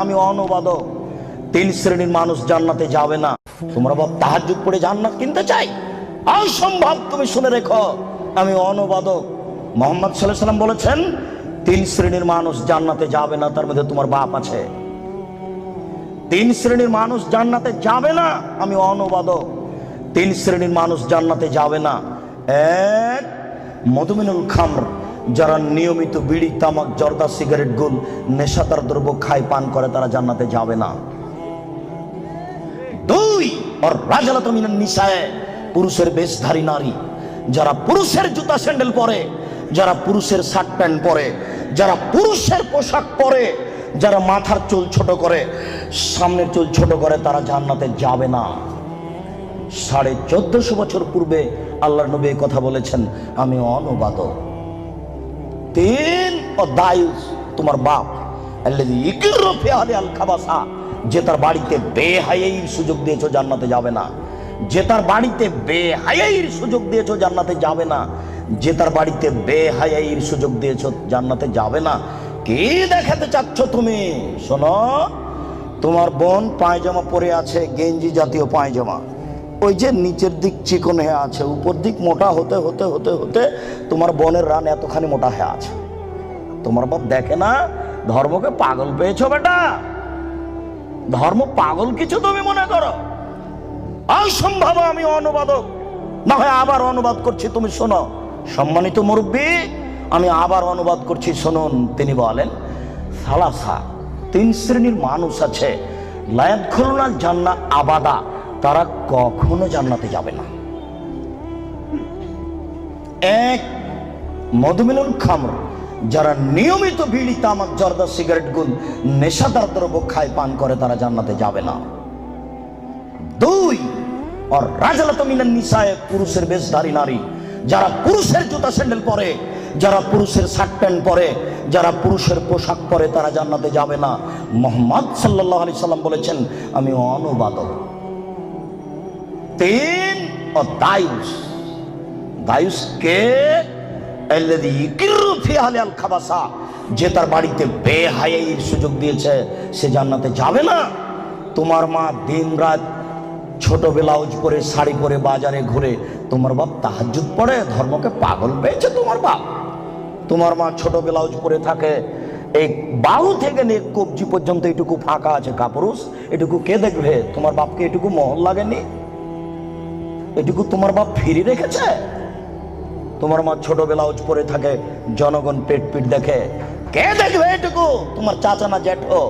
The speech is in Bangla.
আমি অনুবাদক। তিন শ্রেণীর মানুষ জান্নাতে যাবে না। তোমরা বাপ তাহাজ্জুদ পড়ে জান্নাত কিনতে চাই? অসম্ভব। তুমি শুনে রেখো, আমি অনুবাদক। মুহাম্মদ সাল্লাল্লাহু আলাইহি ওয়াসাল্লাম বলেছেন, তিন শ্রেণীর মানুষ জান্নাতে যাবে না, তার মধ্যে তোমার বাপ আছে। তিন শ্রেণীর মানুষ জান্নাতে যাবে না, আমি অনুবাদক। তিন শ্রেণীর মানুষ জান্নাতে যাবে না। এক, মদমিনুল খামর, যারা নিয়মিত বিড়ি, তামাক, জর্দা, সিগারেট, গুল, নেশাদার দ্রব্য খায়, পান করে, তারা জান্নাতে যাবে না। দুই, আর রাজালাতু মিনান নিসায়ে, পুরুষের বেশধারী নারী, যারা পুরুষের জুতা স্যান্ডেল পরে, যারা পুরুষের শার্ট প্যান্ট পরে, যারা পুরুষের পোশাক পরে, যারা মাথার চুল ছোট করে, সামনের চুল ছোট করে, তারা জান্নাতে যাবে না। 1450 বছর পূর্বে আল্লাহর নবী এই কথা বলেছেন, আমি অনুবাদক। তিন, ও দায়ুস, তোমার বাপ, আল্লাযী ইকিরু ফি আহলি আল খাবাসা, যে তার বাড়িতে বেহায়াইর সুযোগ দিয়েছো, জান্নাতে যাবে না। যে তার বাড়িতে বেহায়াইর সুযোগ দিয়েছো, জান্নাতে যাবে না। যে তার বাড়িতে বেহায়াইর সুযোগ দিয়েছো, জান্নাতে যাবে না। কি দেখাতে চাচ্ছ তুমি? শোনো, তোমার বোন পায়জামা পরে আছে, গেঞ্জি জাতীয় পায়জামা, ওই যে নিচের দিক চিকন হয়ে আছে, উপর দিক মোটা হতে হতে হতে হতে তোমার বোনের রান এতখানি মোটা হয়ে আছে। তোমার বাপ দেখে না? ধর্মকে পাগল পেয়েছো বেটা? ধর্ম পাগল কিছু তুমি মনে করো? অসম্ভব। আমি অনুবাদক, না হয় আবার অনুবাদ করছি, তুমি শোনো। সম্মানিত মুরব্বী, আমি আবার অনুবাদ করছি, শুনুন। তিনি বলেন, সালাসা, তিন শ্রেণীর মানুষ আছে, লা ইয়াদখুলুনাল জান্নাহ আবাদা, তারা কখনো জান্নাতে যাবে না। এক, মদমিনুল খামর, যারা নিয়মিত বিড়ি, তামাক, জর্দা, সিগারেট, গুল, নেশাদার দ্রব্য খায়, পান করে, তারা জান্নাতে যাবে না। দুই, আর রাজালাতু মিনান নিসায়ে, পুরুষের বেশধারী নারী, যারা পুরুষের জুতা স্যান্ডেল পরে, যারা পুরুষের শার্ট প্যান্ট পরে, যারা পুরুষের পোশাক পরে, তারা জান্নাতে যাবে না। মুহাম্মদ সাল্লাল্লাহু আলাইহি সাল্লাম বলেছেন, আমি অনুবাদক। তিন, ও দায়ুস, দায়ুস কে? আল্লাযী ইকিরু ফি আহলি আল খাবাসা, যে তার বাড়িতে বেহায়াইর সুযোগ দিয়েছে, সে জান্নাতে যাবে না। তোমার মা দিনরাত ছোট ব্লাউজ পরে, শাড়ি পরে বাজারে ঘুরে, তোমার বাপ তাহাজ্জুদ পড়ে, ধর্মকে পাগল পেয়েছে তোমার বাপ। তোমার মা ছোট ব্লাউজ পরে থাকে, এই বাহু থেকে নিয়ে কবজি পর্যন্ত এটুকু ফাঁকা আছে কাপুরুষ, এটুকু কে দেখবে? তোমার বাপকে এটুকু মোহর লাগেনি? এটুকু তোমার বাপ ফিরে রেখেছে? তোমার মা ছোট ব্লাউজ পরে থাকে, জনগণ পেট পিট দেখে, কে দেখবে এটুকু? তোমার চাচা না জ্যাঠো?